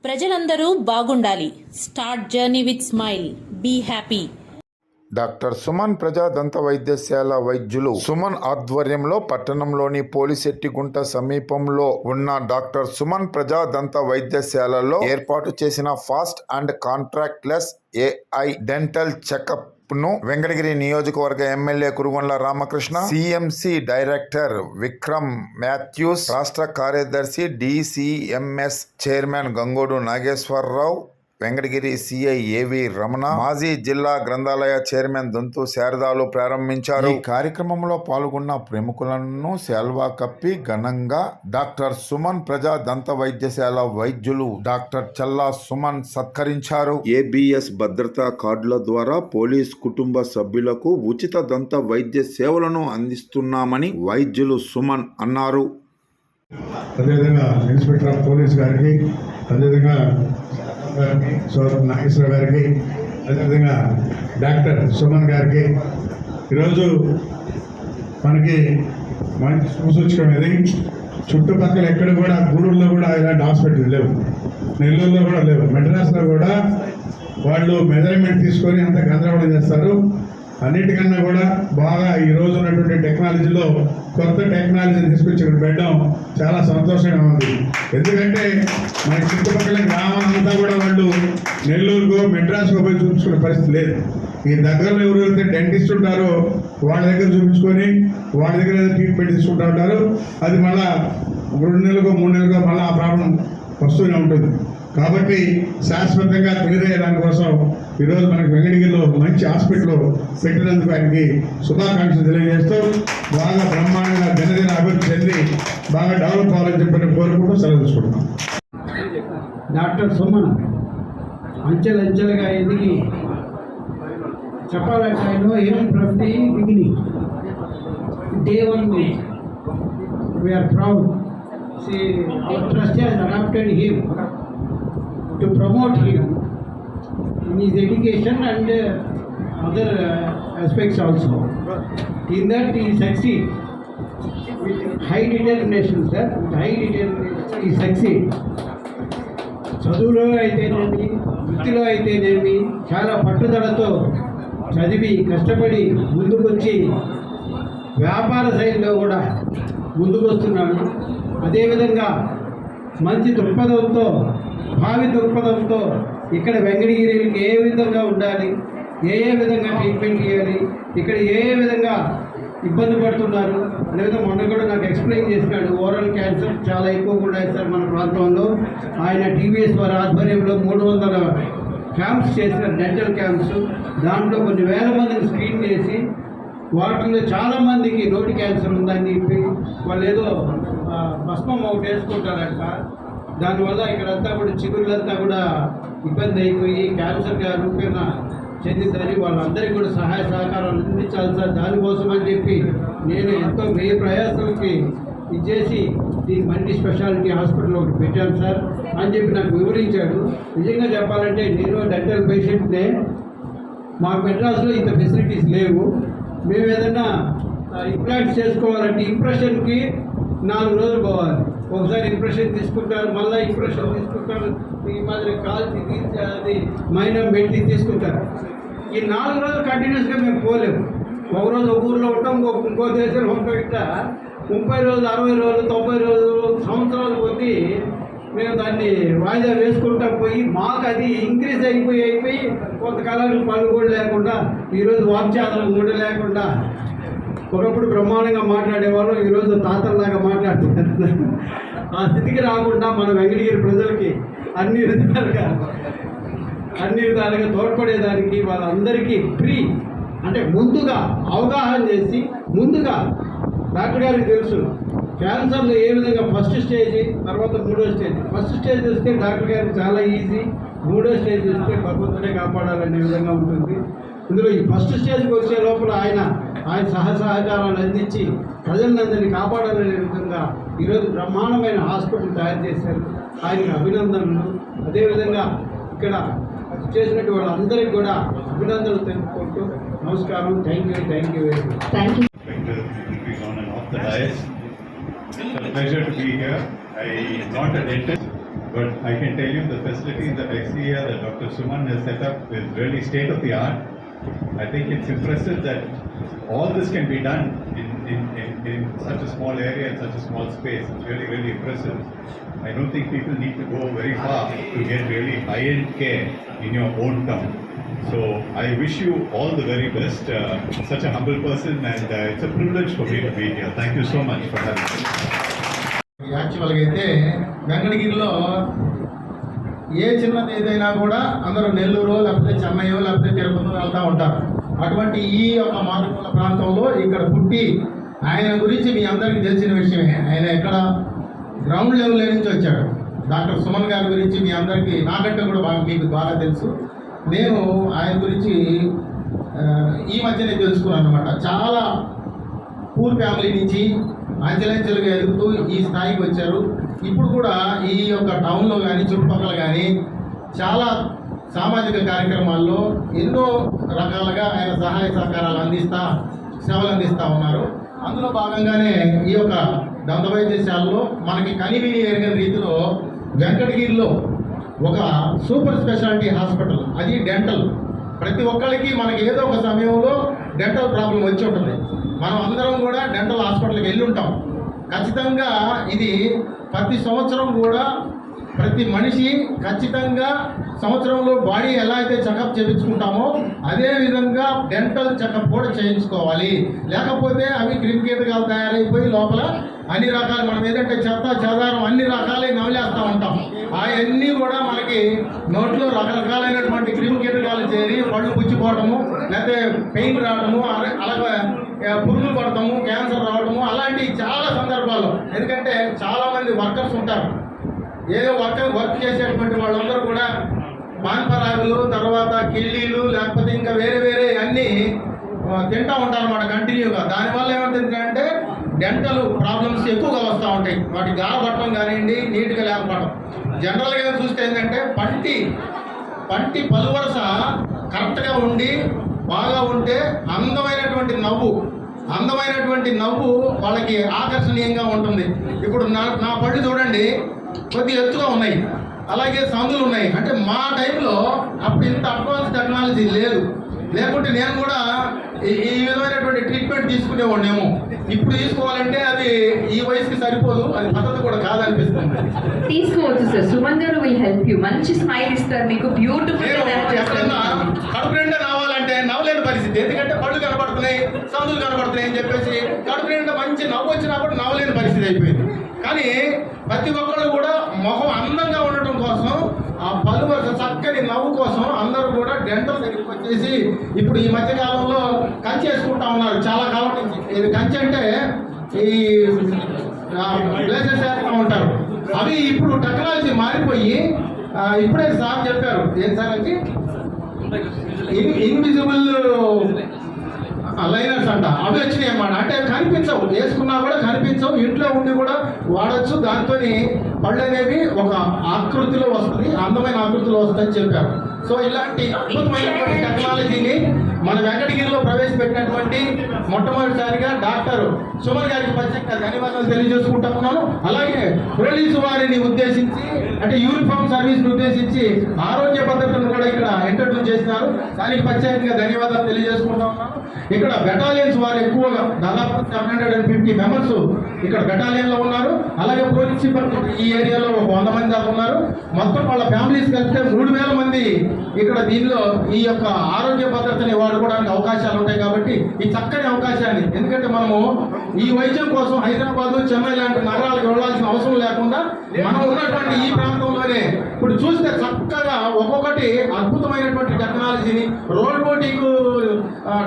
ప్రజలందరూ బాగుండాలి. Start journey with smile. Be happy. Doctor Suman ప్రజా దంత వైద్యశాల వైద్యులు సుమన్ ఆధ్వర్యంలో పట్టణంలోని పోలిశెట్టిగుంట సమీపంలో ఉన్న డాక్టర్ సుమన్ ప్రజా దంత వైద్యశాలలో ఏర్పాటు చేసిన fast and contractless AI dental checkup ను వెంకటగిరి నియోజకవర్గ MLA Kurugondla Ramakrishna, CMC director Vikram Mathews, రాష్ట్ర కార్యదర్శి DCMS chairman Gangodu Nageswararao, Venkatagiri CI AV Ramana, మాజీ జిల్లా గ్రంథాలయ చైర్మన్ దొంతు శారదాలు ప్రారంభించారు. ఈ కార్యక్రమంలో పాల్గొన్న ప్రముఖులను శాల్వా కప్పి ఘనంగా డాక్టర్ సుమన్ ప్రజా దంత వైద్యశాల వైద్యులు డాక్టర్ చల్లా సుమన్ సత్కరించారు. ABS భద్రతా కార్డుల ద్వారా పోలీస్ కుటుంబ సభ్యులకు ఉచిత దంత వైద్య సేవలను అందిస్తున్నామని వైద్యులు సుమన్ అన్నారు. అదేవిధంగా ఇన్స్పెక్టర్ ఆఫ్ పోలీస్ గారికి, అదేవిధంగా నాగేశ్వర గారికి, అదేవిధంగా డాక్టర్ సుమన్ గారికి ఈరోజు మనకి మంచి సూచకం ఇది. చుట్టుపక్కల ఎక్కడ కూడా గూడూరులో కూడా ఇలాంటి హాస్పిటల్ లేవు, నెల్లూరులో కూడా లేవు, మెడ్రాస్లో కూడా వాళ్ళు మెజర్మెంట్ తీసుకొని అంత గందరగోళం చేస్తారు. అన్నిటికన్నా కూడా బాగా ఈ రోజు ఉన్నటువంటి టెక్నాలజీలో కొత్త టెక్నాలజీని తీసుకొచ్చి ఇక్కడ పెట్టడం చాలా సంతోషంగా ఉంది. ఎందుకంటే మన చుట్టుపక్కల గ్రామాలంతా కూడా వాళ్ళు నెల్లూరుకో మెడ్రాస్కో పోయి చూపించుకునే పరిస్థితి లేదు. ఈ దగ్గరలో ఎవరైతే డెంటిస్ట్ ఉంటారో వాళ్ళ దగ్గర చూపించుకొని వాళ్ళ దగ్గర ట్రీట్మెంట్ తీసుకుంటూ ఉంటారు. అది మళ్ళా 2 నెలలకో 3 నెలలకో మళ్ళీ ఆ ప్రాబ్లం వస్తూనే ఉంటుంది. కాబట్టి శాశ్వతంగా క్లియర్ అయ్యే దానికోసం ఈరోజు మనకి వెంకటగిరిలో మంచి హాస్పిటల్ పెట్టినందుకు ఆయనకి శుభాకాంక్షలు తెలియజేస్తూ బాగా బ్రహ్మాండంగా దినదిన అభివృద్ధి చెంది బాగా డెవలప్ అవ్వాలని చెప్పి కోరుకుంటూ సెలవు తీసుకుంటున్నాం. డాక్టర్ సుమన్ అంచెలంచెలుగా ఎదిగి చెప్పాలంటే ఆయన ఏం from the beginning day 1 we're proud. Our trust has adopted him to promote him in his education and other aspects also. In that he succeed with high determination, sir. With high determination he succeed. చదువులో అయితేనేమి, వృత్తిలో అయితేనేమి చాలా పట్టుదలతో చదివి కష్టపడి ముందుకొచ్చి వ్యాపార శైలిలో కూడా ముందుకు వస్తున్నాడు. అదేవిధంగా మంచి దృక్పథంతో, భావి దృక్పథంతో ఇక్కడ వెంకటగిరికి ఏ విధంగా ఉండాలి, ఏ విధంగా ట్రీట్మెంట్ చేయాలి, ఇక్కడ ఏ విధంగా ఇబ్బంది పడుతున్నారు లేదా మొన్న కూడా నాకు ఎక్స్ప్లెయిన్ చేసినాడు. ఓరల్ క్యాన్సర్ చాలా ఎక్కువగా ఉన్నాయి సార్ మన ప్రాంతంలో. ఆయన TVS వారి ఆధ్వర్యంలో 300 క్యాంప్స్ చేసిన డెంటల్ క్యాంప్స్. దాంట్లో కొన్ని వేల మందిని స్క్రీన్ చేసి వాటిలో చాలామందికి నోటి క్యాన్సర్ ఉందని చెప్పి వాళ్ళు ఏదో భస్మం ఒకటి వేసుకుంటారంట. దానివల్ల ఇక్కడంతా కూడా చిగురులంతా కూడా ఇబ్బంది అయిపోయి క్యాన్సర్గా రూపేణ చెందిందని వాళ్ళందరికీ కూడా సహాయ సహకారాలు అందించాలి సార్. దానికోసం అని చెప్పి నేను ఎంతో వ్యయ ప్రయాసాలకి ఇచ్చేసి దీన్ని మల్టీ స్పెషాలిటీ హాస్పిటల్ ఒకటి పెట్టాను సార్ అని చెప్పి నాకు వివరించాడు. నిజంగా చెప్పాలంటే నేను డెంటల్ పేషెంట్నే. మాకు మెడ్రాస్లో ఇంత ఫెసిలిటీస్ లేవు. మేము ఏదైనా ఇంప్లాంట్స్ చేసుకోవాలంటే ఇంప్రెషన్కి 4 రోజులు పోవాలి. ఒకసారి ఇంప్రెషన్ తీసుకుంటారు, మళ్ళీ ఇంప్రెషన్ తీసుకుంటారు, ఈ మాదిరి కాల్చి తీసి అది మైనం పెట్టి తీసుకుంటారు. ఈ 4 రోజులు కంటిన్యూస్గా మేము పోలేము. ఒకరోజు ఒక ఊరిలో ఉంటాం, ఇంకో దేశంలో ఉంటాం. ఇట్లా 30 రోజులు, 60 రోజులు, 90 రోజులు, సంవత్సరాల కొద్దీ మేము దాన్ని వాయిదా వేసుకుంటా పోయి మాకు అది ఇంక్రీజ్ అయిపోయి కొంతకాలానికి పనులు కూడా లేకుండా, ఈరోజు వాక్చాదనం కూడా లేకుండా, ఒకప్పుడు బ్రహ్మాండంగా మాట్లాడేవాళ్ళు ఈరోజు తాతల్లాగా మాట్లాడుతున్నారు. ఆ స్థితికి రాకుండా మన వెంకటగిరి ప్రజలకి అన్ని విధాలుగా తోడ్పడేదానికి వాళ్ళందరికీ ఫ్రీ అంటే ముందుగా అవగాహన చేసి, ముందుగా డాక్టర్ గారికి తెలుసు క్యాన్సర్లో ఏ విధంగా ఫస్ట్ స్టేజ్, తర్వాత 3వ స్టేజ్. ఫస్ట్ స్టేజ్ వస్తే డాక్టర్ గారికి చాలా ఈజీ, 3వ స్టేజ్ వస్తే భగవంతుడే కాపాడాలనే విధంగా ఉంటుంది. ఇందులో ఈ ఫస్ట్ స్టేజ్కి వచ్చే లోపల ఆయన సహకారాలు అందించి ప్రజలందరినీ కాపాడాలనే విధంగా ఈరోజు బ్రహ్మాండమైన హాస్పిటల్ తయారు చేశారు. ఆయనకి అభినందనలు. అదేవిధంగా ఇక్కడ చేసినట్టు వాళ్ళందరికీ కూడా అభినందనలు తెలుపుకుంటూ నమస్కారం. Thank you very much. Thank you. It's a pleasure to be here. I'm not a dentist, but I can tell you the facilities that I see here that Dr. Suman has set up is really state of the art. I think it's impressive that all this can be done in such a small area, in such a small space. It's really, really impressive. I don't think people need to go very far to get really high-end care in your own town. So I wish you all the very best. Such a humble person, and it's a privilege for me to be here. Thank you so much for having me. యాక్చువల్గా అయితే వెంకటగిరిలో ఏ చిన్నది ఏదైనా కూడా అందరూ నెల్లూరు లేకపోతే చెన్నైయో లేకపోతే తిరుపతి వెళ్తూ ఉంటారు. అటువంటి ఈ యొక్క మారుమూల ప్రాంతంలో ఇక్కడ పుట్టి ఆయన గురించి మీ అందరికీ తెలిసిన విషయమే. ఆయన ఎక్కడ గ్రౌండ్ లెవెల్ నుంచి వచ్చాడు. డాక్టర్ సుమన్ గారి గురించి మీ అందరికీ నాకంటే కూడా మీకు బాగా తెలుసు. నేను ఆయన గురించి ఈ మధ్యనే తెలుసుకున్నాను అనమాట. చాలా పూర్ ఫ్యామిలీ నుంచి అంచెలంచెలుగా ఎదుగుతూ ఈ స్థాయికి వచ్చారు. ఇప్పుడు కూడా ఈ యొక్క టౌన్లో కానీ చుట్టుపక్కల కానీ చాలా సామాజిక కార్యక్రమాల్లో ఎన్నో రకాలుగా ఆయన సహాయ సహకారాలు సేవలు అందిస్తూ ఉన్నారు. అందులో భాగంగానే ఈ యొక్క దంత వైద్యశాలలో మనకి కనివిని ఎరగని రీతిలో వెంకటగిరిలో ఒక సూపర్ స్పెషాలిటీ హాస్పిటల్, అది డెంటల్. ప్రతి ఒక్కరికి మనకి ఏదో ఒక సమయంలో డెంటల్ ప్రాబ్లం వచ్చి ఉంటుంది. మనం అందరం కూడా డెంటల్ హాస్పిటల్కి వెళ్ళి ఉంటాం. ఖచ్చితంగా ఇది ప్రతి సంవత్సరం కూడా ప్రతి మనిషి ఖచ్చితంగా సంవత్సరంలో బాడీ ఎలా అయితే చెకప్ చేయించుకుంటామో అదే విధంగా డెంటల్ చెకప్ కూడా చేయించుకోవాలి. లేకపోతే అవి క్రిమికీటకాలు తయారైపోయి లోపల అన్ని రకాలు మనం ఏదంటే చెత్త చెదారం అన్ని రకాలే నవలేస్తూ ఉంటాం. అవన్నీ కూడా మనకి నోట్లో రకరకాలైనటువంటి క్రిమికీటకాలు చేరి పళ్ళు పుచ్చిపోవడము, లేకపోతే పెయిన్ రావడము, అలాగే పురుగులు పడటము, క్యాన్సర్ రావడము, అలాంటి చాలా సందర్భాల్లో. ఎందుకంటే చాలామంది వర్కర్స్ ఉంటారు. ఏదో వర్క్ చేసేటువంటి వాళ్ళందరూ కూడా పాన్పరాగులు, తర్వాత కిళ్ళీలు, లేకపోతే ఇంకా వేరే వేరే అన్నీ తింటూ ఉంటారు అన్నమాట కంటిన్యూగా. దానివల్ల ఏమవుతుందంటే డెంటల్ ప్రాబ్లమ్స్ ఎక్కువగా వస్తూ ఉంటాయి. వాటి గారపడటం కానివ్వండి, నీట్గా లేకపోవడం. జనరల్గా చూస్తే ఏంటంటే పంటి పలువరస కరెక్ట్గా ఉండి బాగా ఉంటే అందమైనటువంటి నవ్వు వాళ్ళకి ఆకర్షణీయంగా ఉంటుంది. ఇప్పుడు నా పళ్ళు చూడండి, కొద్దిగా ఎత్తుగా ఉన్నాయి, అలాగే సందులు ఉన్నాయి. అంటే మా టైంలో అప్పుడు ఇంత అడ్వాన్స్ టెక్నాలజీ లేకుంటే నేను కూడా ఈ విధమైనటువంటి ట్రీట్మెంట్ తీసుకునేవాడినేమో. ఇప్పుడు తీసుకోవాలంటే అది ఈ వయసుకి సరిపోదు, అది పద్ధతి కూడా కాదనిపిస్తుంది. తీసుకోవచ్చు సార్, సుమన్ గారు విల్ హెల్ప్ యూ. మంచి స్మైల్ ఇస్తారు మీకు, బ్యూటిఫుల్. కడుపు నిండా నవ్వాలంటే నవ్వలేని పరిస్థితి. ఎందుకంటే పళ్ళు కనబడుతున్నాయి, సందులు కనబడుతున్నాయి అని చెప్పేసి కడుపు నిండా మంచి నవ్వు వచ్చినా కూడా నవ్వలేని పరిస్థితి అయిపోయింది. కానీ ప్రతి ఒక్కళ్ళు కూడా మొహం అందంగా ఉండటం కోసం, ఆ పళ్ళు చక్కని నవ్వు కోసం అందరూ కూడా డెంటల్ దగ్గరికి వచ్చేసి ఇప్పుడు ఈ మధ్య కాలంలో కంచి వేసుకుంటా ఉన్నారు. చాలా కాలం నుంచి ఇది కంచి అంటే ఈ బ్లేజెస్ వేస్తూ ఉంటారు. అవి ఇప్పుడు టెక్నాలజీ మారిపోయి ఇప్పుడే సార్ చెప్పారు, ఏం సార్ అది ఇన్విజిబుల్ లైనర్స్ అంట, అవి వచ్చినాయి అన్నమాట. అంటే కనిపించవు, వేసుకున్నా కూడా కనిపించవు, ఇంట్లో ఉండి కూడా వాడచ్చు. దాంతో పళ్ళు అనేవి ఒక ఆకృతిలో వస్తుంది, అందమైన ఆకృతిలో వస్తుందని చెప్పారు. సో ఇలాంటి అద్భుతమైనటువంటి టెక్నాలజీని మన వెంకటగిరిలో ప్రవేశపెట్టినటువంటి మొట్టమొదటిసారిగా డాక్టర్ సుమన్ గారికి ప్రత్యేకంగా ధన్యవాదాలు తెలియజేసుకుంటా ఉన్నాను. అలాగే పోలీసు వారిని ఉద్దేశించి, అంటే యూనిఫామ్ సర్వీస్ని ఉద్దేశించి ఆరోగ్య పద్ధతులను కూడా ఇక్కడ ఇంట్రడ్యూస్ చేసినారు. దానికి ప్రత్యేకంగా ధన్యవాదాలు తెలియజేసుకుంటా ఉన్నాను. ఇక్కడ బెటాలియన్స్ వారు ఎక్కువగా దాదాపు 750 మెంబర్స్ ఇక్కడ బెటాలియన్లో ఉన్నారు. అలాగే పోలీస్ సిబ్బంది ఈ ఏరియాలో 100 మంది దాకా ఉన్నారు. మొత్తం వాళ్ళ ఫ్యామిలీస్ కలిపితే 3000 మంది ఇక్కడ దీనిలో ఈ యొక్క ఆరోగ్య భద్రతని వాడుకోవడానికి అవకాశాలు ఉంటాయి. కాబట్టి ఈ చక్కని అవకాశాన్ని, ఎందుకంటే మనము ఈ వైద్యం కోసం హైదరాబాదు, చెన్నై లాంటి నగరాలకు వెళ్ళాల్సిన అవసరం లేకుండా మనం ఉన్నటువంటి ఈ ప్రాంతంలోనే ఇప్పుడు చూస్తే చక్కగా ఒక్కొక్కటి అద్భుతమైనటువంటి టెక్నాలజీని, రోబోటిక్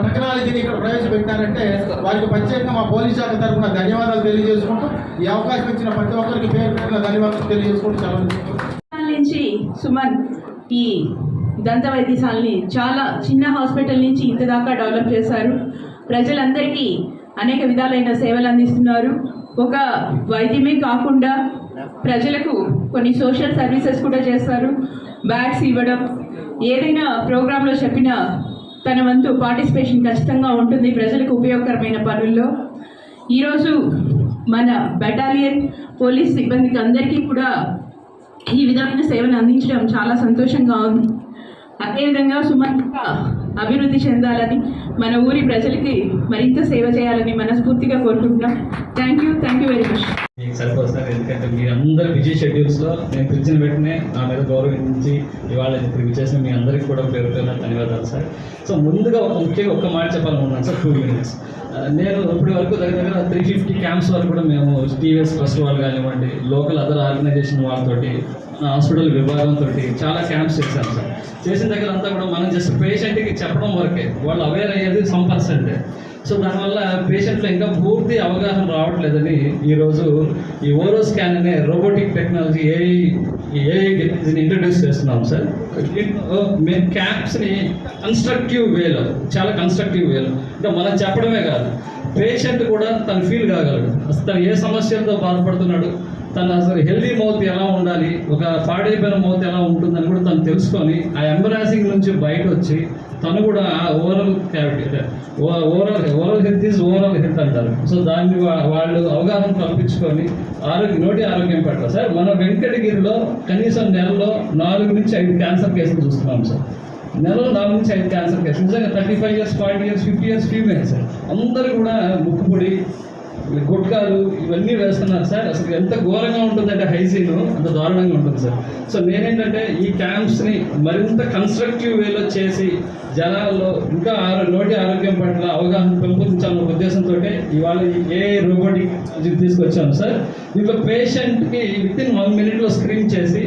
టెక్నాలజీని ఇక్కడ ప్రవేశపెట్టారంటే వారికి ప్రత్యేకంగా మా పోలీస్ శాఖ తరఫున ధన్యవాదాలు తెలియజేసుకుంటూ ఈ అవకాశం ఇచ్చిన ప్రతి ఒక్కరికి పేరు ధన్యవాదాలు తెలియజేసుకుంటూ సెలవు నుంచి సుమన్ ఈ దంత వైద్యశాలని చాలా చిన్న హాస్పిటల్ నుంచి ఇంత దాకా డెవలప్ చేశారు. ప్రజలందరికీ అనేక విధాలైన సేవలు అందిస్తున్నారు. ఒక వైద్యమే కాకుండా ప్రజలకు కొన్ని సోషల్ సర్వీసెస్ కూడా చేస్తారు. బ్యాగ్స్ ఇవ్వడం, ఏదైనా ప్రోగ్రాంలో చెప్పిన తన వంతు పార్టిసిపేషన్ ఖచ్చితంగా ఉంటుంది ప్రజలకు ఉపయోగకరమైన పనుల్లో. ఈరోజు మన బెటాలియన్ పోలీస్ సిబ్బందికి అందరికీ కూడా ఈ విధమైన సేవలు అందించడం చాలా సంతోషంగా ఉంది. అదేవిధంగా సుమన్ ఇంకా అభివృద్ధి చెందాలని, మన ఊరి ప్రజలకి మరింత సేవ చేయాలని మనస్ఫూర్తిగా కోరుకుంటున్నాం. Thank you very much. మీకు సరిపోదు సార్, ఎందుకంటే మీ అందరి బిజీ షెడ్యూల్స్లో నేను పిలిచిన వెంటనే నా మీద గౌరవించి ఇవాళ ఇక్కడికి చేసిన మీ అందరికీ కూడా పేరు పేరున ధన్యవాదాలు సార్. సో ముందుగా ముఖ్యంగా ఒక్క మాట చెప్పాలనుకున్నాను సార్, 2 minutes. నేను ఇప్పటి వరకు దగ్గర 350 క్యాంప్స్ వరకు కూడా మేము టీవీఎస్ ట్రస్ట్ వాళ్ళు కానివ్వండి, లోకల్ అదర్ ఆర్గనైజేషన్ వాళ్ళతోటి, హాస్పిటల్ విభాగంతో చాలా క్యాంప్స్ చేశాను సార్. చేసిన దగ్గర అంతా కూడా మనం జస్ట్ పేషెంట్కి చెప్పడం వరకే, వాళ్ళు అవేర్ అయ్యేది some percent. సో దానివల్ల పేషెంట్లో ఇంకా పూర్తి అవగాహన రావట్లేదని ఈరోజు ఈ ఓరో స్కాన్ అనే రోబోటిక్ టెక్నాలజీ ఏఐని ఇంట్రడ్యూస్ చేస్తున్నాం సార్. మేము క్యాంప్స్ని కన్స్ట్రక్టివ్ వేలో, చాలా కన్స్ట్రక్టివ్ వేలో, అంటే మనం చెప్పడమే కాదు, పేషెంట్ కూడా తను ఫీల్ కాగలడు. అసలు తను ఏ సమస్యలతో బాధపడుతున్నాడు, తను అసలు హెల్దీ మౌత్ ఎలా ఉండాలి, ఒక పాడైపోయిన మౌత్ ఎలా ఉంటుందని కూడా తను తెలుసుకొని ఆ ఎంబరాసింగ్ నుంచి బయట వచ్చి తను కూడా ఓవరాల్ క్యావిటీ, అంటే overall health is overall health అంటారు. సో దాన్ని వాళ్ళు అవగాహన కల్పించుకొని నోటి ఆరోగ్యం పట్ల సార్, మన వెంకటగిరిలో కనీసం నెలలో 4 నుంచి 5 క్యాన్సర్ కేసులు చూస్తున్నాం సార్. నెలలో 4 నుంచి 5 క్యాన్సర్ కేసులు. నిజంగా 35 years, 40 years, 50 years female sir. అందరూ కూడా ముక్కుపొడి, గుట్కాలు ఇవన్నీ వేస్తున్నారు సార్. అసలు ఎంత ఘోరంగా ఉంటుందంటే హైజీన్ అంత దారుణంగా ఉంటుంది సార్. సో నేనేంటంటే ఈ క్యాంప్స్ని మరింత కన్స్ట్రక్టివ్ వేలో చేసి జనాల్లో ఇంకా నోటి ఆరోగ్యం పట్ల అవగాహన పెంపొందించాలన్న ఉద్దేశంతో ఇవాళ ఏ రోబోటిక్ తీసుకొచ్చాను సార్. దీంట్లో పేషెంట్కి వితిన్ 1 minute స్క్రీన్ చేసి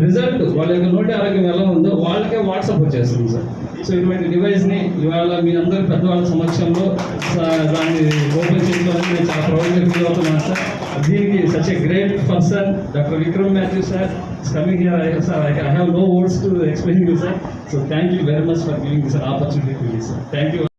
రిజల్ట్ వాళ్ళ యొక్క నోటి ఆరోగ్యం ఎలా ఉందో వాళ్ళకే వాట్సాప్ వచ్చేస్తుంది సార్. సో ఇటువంటి డివైస్ని ఇవాళ మీ అందరూ పెద్దవాళ్ళ సమక్షంలో దాన్ని ఓపెన్ చేసుకోవాలని నేను చాలా ప్రౌడ్గా ఫీల్ అవుతున్నాను సార్. దీనికి such a great person doctor Vikram Matthew sir is coming here. I have no words to explain you sir. So thank you very much for giving this opportunity to me sir. Thank you.